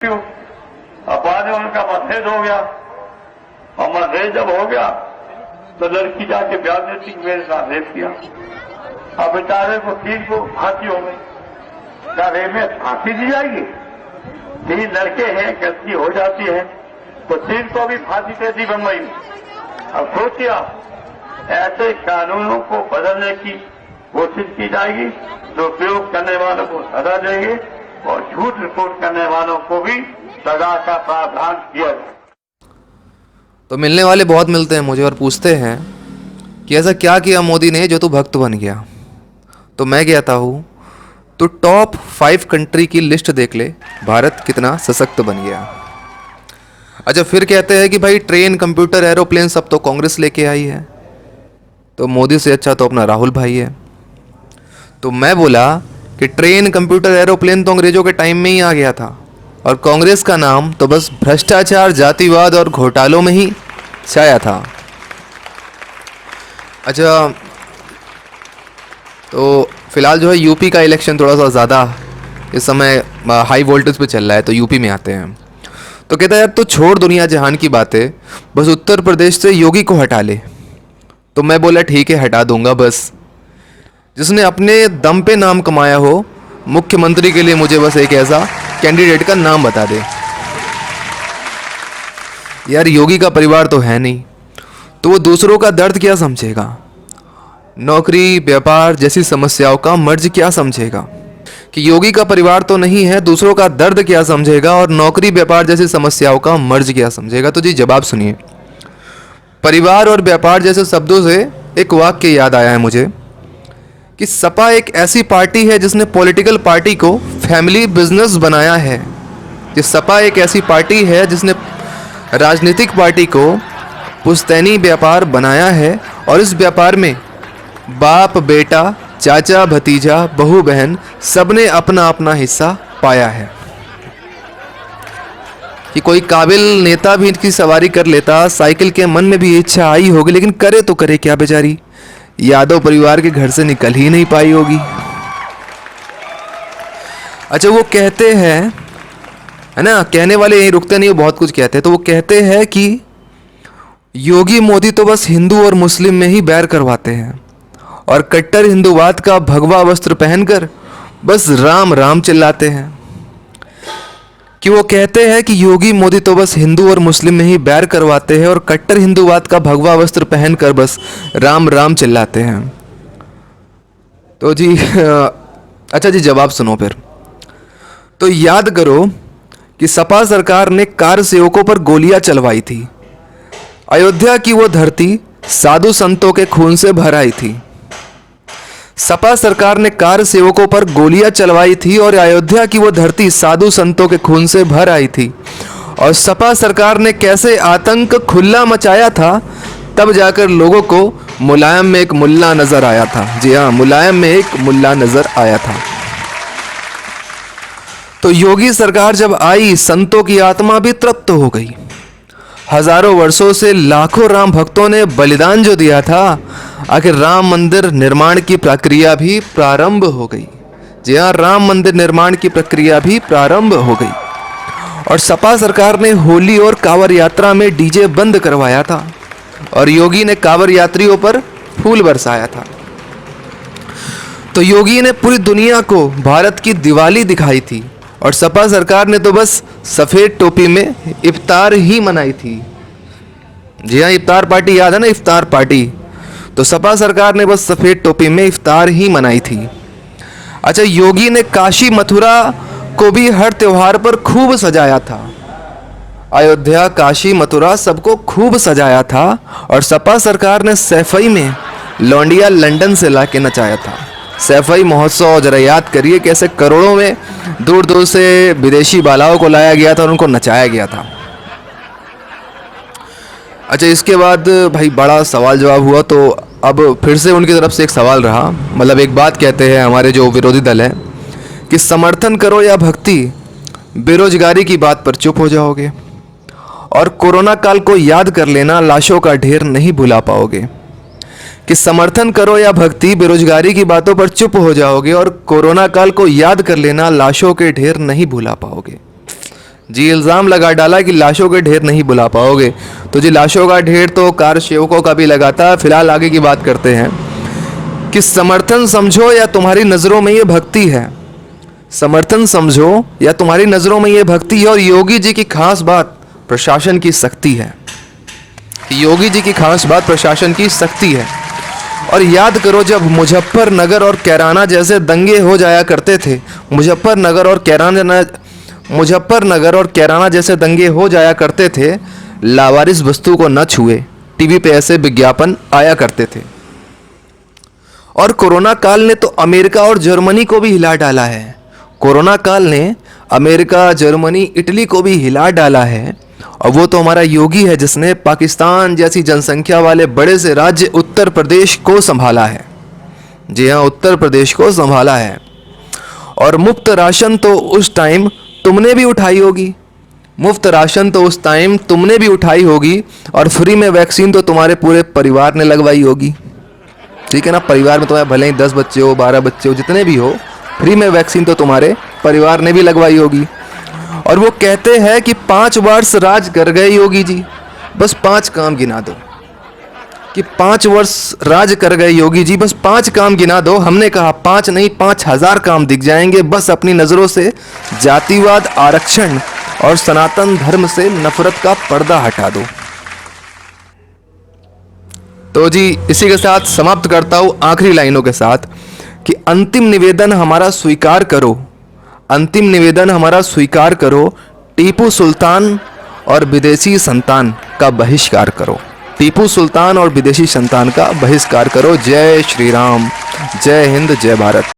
अब बाद में उनका मतभेद हो गया और मतभेद जब हो गया तो लड़की जाके ब्याह देती मेरे साथ रेप किया। अब बेचारे को 3 को फांसी हो गई। क्या रेप में फांसी दी जाएगी? 3 लड़के हैं, गलती हो जाती है तो 3 को भी फांसी दे दी बम्बई में। अब सोचिए आप, ऐसे कानूनों को बदलने की कोशिश की जाएगी जो उपयोग करने वालों को सजा देंगे और झूठ रिपोर्ट करने वालों को भी सजा का प्रावधान किया जाए। तो मिलने वाले बहुत मिलते हैं मुझे और पूछते हैं कि ऐसा क्या किया मोदी ने जो तू भक्त बन गया। तो मैं कहता हूँ तो टॉप 5 कंट्री की लिस्ट देख ले, भारत कितना सशक्त बन गया। अच्छा, फिर कहते हैं कि भाई ट्रेन, कंप्यूटर, एरोप्लेन सब तो कांग्रेस लेके आई है, तो मोदी से अच्छा तो अपना राहुल भाई है। तो मैं बोला कि ट्रेन, कंप्यूटर, एरोप्लेन तो अंग्रेजों के टाइम में ही आ गया था और कांग्रेस का नाम तो बस भ्रष्टाचार, जातिवाद और घोटालों में ही छाया था। अच्छा, तो फिलहाल जो है यूपी का इलेक्शन थोड़ा सा ज़्यादा इस समय हाई वोल्टेज पे चल रहा है, तो यूपी में आते हैं। तो कहता है यार तो छोड़ दुनिया जहान की बातें, बस उत्तर प्रदेश से योगी को हटा ले। तो मैं बोला ठीक है, हटा दूंगा, बस जिसने अपने दम पे नाम कमाया हो मुख्यमंत्री के लिए मुझे बस एक ऐसा कैंडिडेट का नाम बता दे। यार योगी का परिवार तो है नहीं, तो वो दूसरों का दर्द क्या समझेगा? नौकरी, व्यापार जैसी समस्याओं का मर्ज क्या समझेगा? कि योगी का परिवार तो नहीं है, दूसरों का दर्द क्या समझेगा और नौकरी, व्यापार जैसी समस्याओं का मर्ज क्या समझेगा? तो जी जवाब सुनिए। परिवार और व्यापार जैसे शब्दों से एक वाक्य याद आया है मुझे कि सपा एक ऐसी पार्टी है जिसने पॉलिटिकल पार्टी को फैमिली बिजनेस बनाया है। कि सपा एक ऐसी पार्टी है जिसने राजनीतिक पार्टी को पुश्तैनी व्यापार बनाया है और इस व्यापार में बाप, बेटा, चाचा, भतीजा, बहू, बहन सबने अपना अपना हिस्सा पाया है। कि कोई काबिल नेता भी इनकी सवारी कर लेता, साइकिल के मन में भी इच्छा आई होगी, लेकिन करे तो करे क्या बेचारी, यादव परिवार के घर से निकल ही नहीं पाई होगी। अच्छा, वो कहते हैं, है ना, कहने वाले यहीं रुकते नहीं, वो बहुत कुछ कहते हैं। तो वो कहते हैं कि योगी मोदी तो बस हिंदू और मुस्लिम में ही बैर करवाते हैं और कट्टर हिंदूवाद का भगवा वस्त्र पहनकर बस राम राम चिल्लाते हैं। कि वो कहते हैं कि योगी मोदी तो बस हिंदू और मुस्लिम में ही बैर करवाते हैं और कट्टर हिंदूवाद का भगवा वस्त्र पहनकर बस राम राम चिल्लाते हैं। तो जी अच्छा जी, जवाब सुनो फिर। तो याद करो कि सपा सरकार ने कार सेवकों पर गोलियां चलवाई थी। अयोध्या की वो धरती साधु संतों के खून से भर आई थी। सपा सरकार ने कार सेवकों पर गोलियां चलवाई थी और अयोध्या की वो धरती साधु संतों के खून से भर आई थी। और सपा सरकार ने कैसे आतंक खुला मचाया था, तब जाकर लोगों को मुलायम में एक मुल्ला नजर आया था। जी हाँ, मुलायम में एक मुल्ला नजर आया था। तो योगी सरकार जब आई, संतों की आत्मा भी तृप्त हो गई। हजारों वर्षों से लाखों राम भक्तों ने बलिदान जो दिया था, आखिर राम मंदिर निर्माण की प्रक्रिया भी प्रारंभ हो गई। जी हाँ, राम मंदिर निर्माण की प्रक्रिया भी प्रारंभ हो गई। और सपा सरकार ने होली और कांवड़ यात्रा में डीजे बंद करवाया था और योगी ने कांवड़ यात्रियों पर फूल बरसाया था। तो योगी ने पूरी दुनिया को भारत की दिवाली दिखाई थी और सपा सरकार ने तो बस सफ़ेद टोपी में इफ्तार ही मनाई थी। जी हाँ, इफ्तार पार्टी याद है ना, इफ्तार पार्टी। तो सपा सरकार ने बस सफ़ेद टोपी में इफ्तार ही मनाई थी। अच्छा, योगी ने काशी, मथुरा को भी हर त्योहार पर खूब सजाया था। अयोध्या, काशी, मथुरा सबको खूब सजाया था और सपा सरकार ने सैफई में लौंडिया लंदन से ला के नचाया था। सैफई महोत्सव जरा याद करिए, कैसे करोड़ों में दूर दूर से विदेशी बालाओं को लाया गया था और उनको नचाया गया था। अच्छा, इसके बाद भाई बड़ा सवाल जवाब हुआ, तो अब फिर से उनकी तरफ से एक सवाल रहा। मतलब एक बात कहते हैं हमारे जो विरोधी दल है कि समर्थन करो या भक्ति, बेरोजगारी की बात पर चुप हो जाओगे और कोरोना काल को याद कर लेना, लाशों का ढेर नहीं भुला पाओगे। कि समर्थन करो या भक्ति, बेरोजगारी की बातों पर चुप हो जाओगे और कोरोना काल को याद कर लेना, लाशों के ढेर नहीं भुला पाओगे। जी इल्ज़ाम लगा डाला कि लाशों के ढेर नहीं बुला पाओगे। तो जी लाशों का ढेर तो कार सेवकों का भी लगा था। फिलहाल आगे की बात करते हैं कि समर्थन समझो या तुम्हारी नज़रों में ये भक्ति है। समर्थन समझो या तुम्हारी नज़रों में ये भक्ति है। और योगी जी की खास बात प्रशासन की सख्ती है। योगी जी की खास बात प्रशासन की सख्ती है। और याद करो जब मुजफ्फरनगर और कैराना जैसे दंगे हो जाया करते थे, मुजफ्फरनगर और कैराना जैसे दंगे हो जाया करते थे, लावारिस वस्तु को न छुए, टीवी पे ऐसे विज्ञापन आया करते थे। और कोरोना काल ने तो अमेरिका और जर्मनी को भी हिला डाला है। कोरोना काल ने अमेरिका, जर्मनी, इटली को भी हिला डाला है। और वो तो हमारा योगी है जिसने पाकिस्तान जैसी जनसंख्या वाले बड़े से राज्य उत्तर प्रदेश को संभाला है। जी हाँ, उत्तर प्रदेश को संभाला है। और मुफ्त राशन तो उस टाइम तुमने भी उठाई होगी। मुफ्त राशन तो उस टाइम तुमने भी उठाई होगी। और फ्री में वैक्सीन तो तुम्हारे पूरे परिवार ने लगवाई होगी। ठीक है ना, परिवार में तुम्हारे भले ही 10 बच्चे हो, 12 बच्चे हो, जितने भी हो, फ्री में वैक्सीन तो तुम्हारे परिवार ने भी लगवाई होगी। और वो कहते हैं कि 5 वर्ष राज कर गए योगी जी, बस 5 काम गिना दो। कि 5 वर्ष राज कर गए योगी जी, बस 5 काम गिना दो। हमने कहा 5 नहीं 5000 काम दिख जाएंगे। बस अपनी नज़रों से जातिवाद, आरक्षण और सनातन धर्म से नफरत का पर्दा हटा दो। तो जी इसी के साथ समाप्त करता हूँ आखिरी लाइनों के साथ कि अंतिम निवेदन हमारा स्वीकार करो, अंतिम निवेदन हमारा स्वीकार करो। टीपू सुल्तान और विदेशी संतान का बहिष्कार करो। टीपू सुल्तान और विदेशी संतान का बहिष्कार करो। जय श्री राम, जय हिंद, जय भारत।